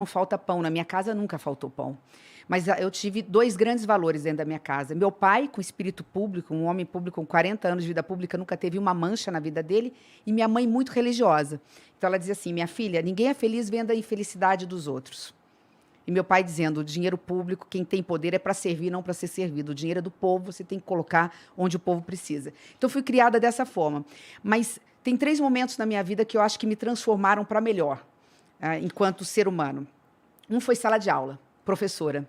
não falta pão. Na minha casa nunca faltou pão. Mas eu tive 2 grandes valores dentro da minha casa. Meu pai, com espírito público, um homem público com 40 anos de vida pública, nunca teve uma mancha na vida dele. E minha mãe, muito religiosa. Então, ela dizia assim, minha filha, ninguém é feliz vendo a infelicidade dos outros. E meu pai dizendo, o dinheiro público, quem tem poder é para servir, não para ser servido. O dinheiro é do povo, você tem que colocar onde o povo precisa. Então, eu fui criada dessa forma. Mas tem 3 momentos na minha vida que eu acho que me transformaram para melhor, enquanto ser humano. Um foi sala de aula, professora.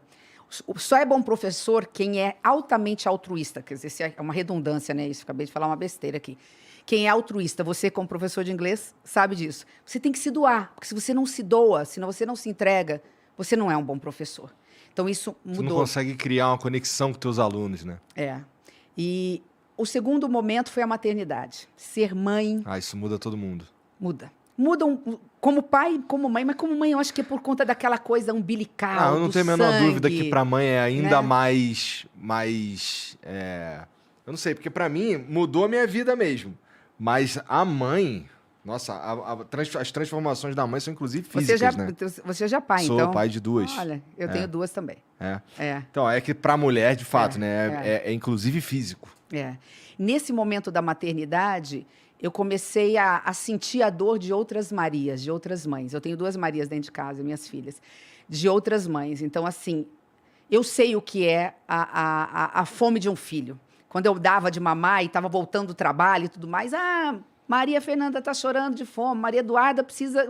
Só é bom professor quem é altamente altruísta. Quer dizer, é uma redundância, né? Isso, acabei de falar uma besteira aqui. Quem é altruísta, você como professor de inglês sabe disso. Você tem que se doar, porque se você não se doa, se você não se entrega, você não é um bom professor. Então, isso mudou. Você não consegue criar uma conexão com teus alunos, né? É. E o segundo momento foi a maternidade. Ser mãe... Isso muda todo mundo. Muda. Mudam como pai, como mãe, mas como mãe eu acho que é por conta daquela coisa umbilical, eu não do tenho a menor sangue, dúvida que pra mãe é ainda né? mais eu não sei, porque pra mim mudou a minha vida mesmo. Mas a mãe... Nossa, as transformações da mãe são inclusive físicas, né? Você já é pai, Sou então? pai de 2. Olha, eu tenho 2 também. Então, é que pra mulher, de fato, né? É inclusive físico. Nesse momento da maternidade, eu comecei a sentir a dor de outras Marias, de outras mães. Eu tenho 2 Marias dentro de casa, minhas filhas, de outras mães. Então, assim, eu sei o que é a fome de um filho. Quando eu dava de mamar e estava voltando do trabalho e tudo mais, Maria Fernanda está chorando de fome, Maria Eduarda precisa...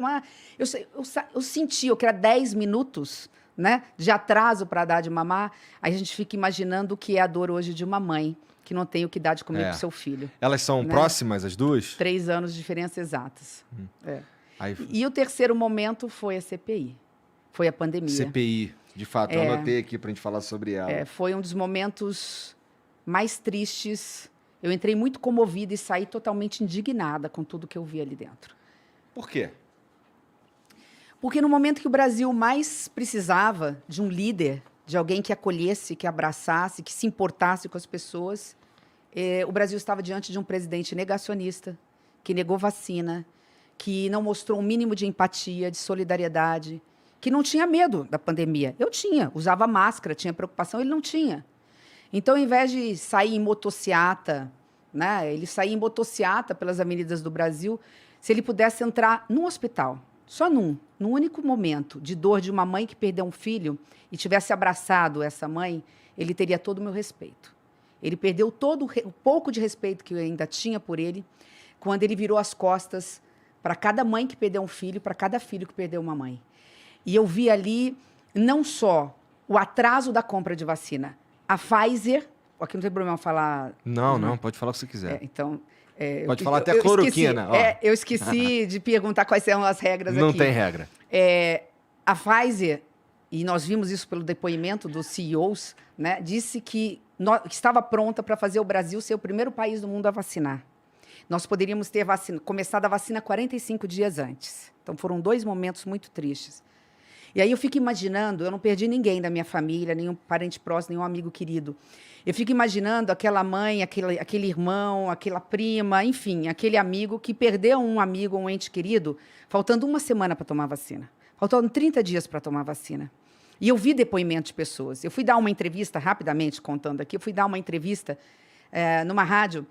Eu senti, eu queria 10 minutos, né, de atraso para dar de mamar. Aí a gente fica imaginando o que é a dor hoje de uma mãe que não tem o que dar de comer para o seu filho. Elas são próximas, as 2? 3 anos de diferença exatas. Aí... E o terceiro momento foi a CPI. Foi a pandemia. CPI, de fato. Eu anotei aqui para a gente falar sobre ela. Foi um dos momentos mais tristes. Eu entrei muito comovida e saí totalmente indignada com tudo que eu vi ali dentro. Por quê? Porque no momento que o Brasil mais precisava de um líder, de alguém que acolhesse, que abraçasse, que se importasse com as pessoas, o Brasil estava diante de um presidente negacionista, que negou vacina, que não mostrou um mínimo de empatia, de solidariedade, que não tinha medo da pandemia. Eu tinha, usava máscara, tinha preocupação, ele não tinha. Então, ao invés de sair em motociata, né, ele saía em motociata pelas avenidas do Brasil, se ele pudesse entrar num hospital, só num único momento de dor de uma mãe que perdeu um filho e tivesse abraçado essa mãe, ele teria todo o meu respeito. Ele perdeu todo o pouco de respeito que eu ainda tinha por ele, quando ele virou as costas para cada mãe que perdeu um filho, para cada filho que perdeu uma mãe. E eu vi ali não só o atraso da compra de vacina, a Pfizer, aqui não tem problema falar... Não, pode falar o que você quiser. Pode falar até cloroquina. Eu esqueci de perguntar quais são as regras aqui. Não tem regra. A Pfizer, e nós vimos isso pelo depoimento dos CEOs, né, disse que estava pronta para fazer o Brasil ser o primeiro país do mundo a vacinar. Nós poderíamos ter começado a vacina 45 dias antes. Então, foram 2 momentos muito tristes. E aí eu fico imaginando, eu não perdi ninguém da minha família, nenhum parente próximo, nenhum amigo querido. Eu fico imaginando aquela mãe, aquele irmão, aquela prima, enfim, aquele amigo que perdeu um amigo, um ente querido, faltando 1 semana para tomar vacina. Faltando 30 dias para tomar vacina. E eu vi depoimentos de pessoas. Eu fui dar uma entrevista, rapidamente contando aqui, eu fui dar uma entrevista numa rádio,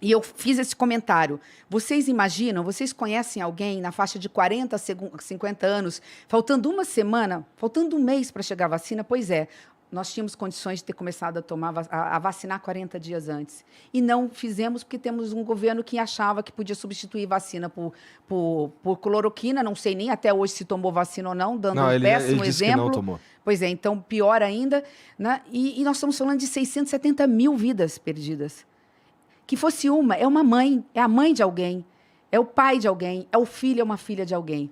e eu fiz esse comentário. Vocês imaginam, vocês conhecem alguém na faixa de 40 a 50 anos, faltando 1 semana, faltando 1 mês para chegar a vacina? Pois é, nós tínhamos condições de ter começado a vacinar 40 dias antes. E não fizemos porque temos um governo que achava que podia substituir vacina por cloroquina. Não sei nem até hoje se tomou vacina ou não, dando um péssimo exemplo. Que não tomou. Pois é, então pior ainda, né? E nós estamos falando de 670 mil vidas perdidas. Que fosse uma, é uma mãe, é a mãe de alguém, é o pai de alguém, é o filho, é uma filha de alguém.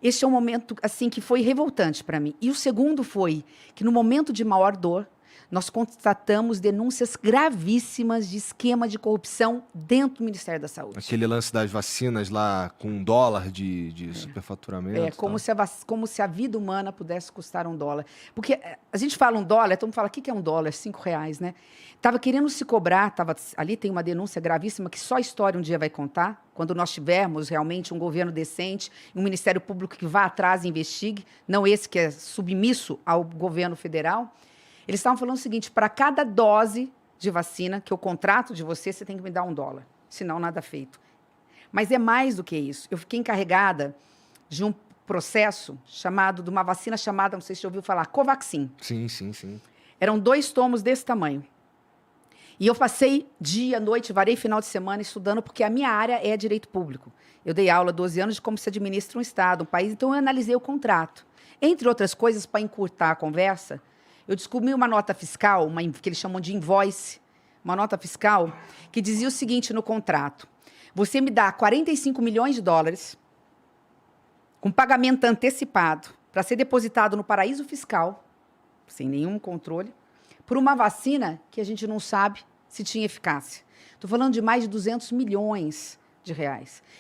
Este é um momento assim que foi revoltante para mim. E o segundo foi que no momento de maior dor, nós constatamos denúncias gravíssimas de esquema de corrupção dentro do Ministério da Saúde. Aquele lance das vacinas lá com $1 de superfaturamento. Como se a vida humana pudesse custar $1. Porque a gente fala $1, todo mundo fala, o que é $1? R$5, né? Estava querendo se cobrar, ali tem uma denúncia gravíssima que só a história um dia vai contar, quando nós tivermos realmente um governo decente, um Ministério Público que vá atrás e investigue, não esse que é submisso ao governo federal. Eles estavam falando o seguinte, para cada dose de vacina que eu contrato de você, você tem que me dar $1, senão nada feito. Mas é mais do que isso. Eu fiquei encarregada de um processo de uma vacina chamada, não sei se você ouviu falar, Covaxin. Sim, sim, sim. Eram 2 tomos desse tamanho. E eu passei dia, noite, varei final de semana estudando, porque a minha área é direito público. Eu dei aula há 12 anos de como se administra um Estado, um país, então eu analisei o contrato. Entre outras coisas, para encurtar a conversa, eu descobri uma nota fiscal, que eles chamam de invoice, uma nota fiscal, que dizia o seguinte no contrato. Você me dá $45 milhões com pagamento antecipado para ser depositado no paraíso fiscal, sem nenhum controle, por uma vacina que a gente não sabe se tinha eficácia. Estou falando de mais de R$200 milhões.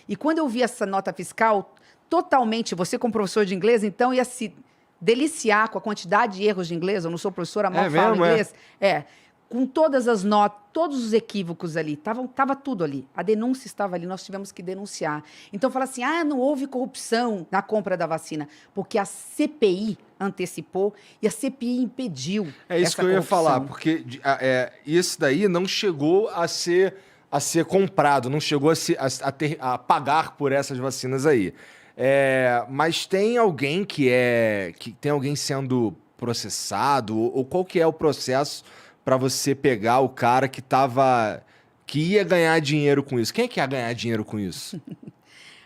E quando eu vi essa nota fiscal, totalmente, você como professor de inglês, então ia se deliciar com a quantidade de erros de inglês, eu não sou professora, mal falo inglês. Com todas as notas, todos os equívocos ali, estava tudo ali. A denúncia estava ali, nós tivemos que denunciar. Então, fala assim, não houve corrupção na compra da vacina, porque a CPI antecipou e a CPI impediu É isso essa que eu ia corrupção. falar, porque isso daí não chegou a ser comprado, não chegou a pagar por essas vacinas aí. Mas tem alguém que tem alguém sendo processado, ou qual que é o processo para você pegar o cara que ia ganhar dinheiro com isso? Quem é que ia ganhar dinheiro com isso?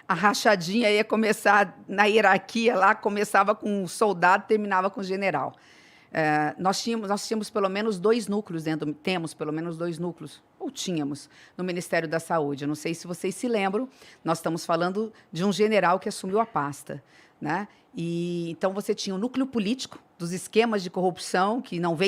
A rachadinha ia começar na hierarquia lá, começava com um soldado, terminava com o general. Nós tínhamos pelo menos 2 núcleos temos pelo menos 2 núcleos, ou tínhamos, no Ministério da Saúde. Eu não sei se vocês se lembram, nós estamos falando de um general que assumiu a pasta, né? E então você tinha o núcleo político dos esquemas de corrupção que não veio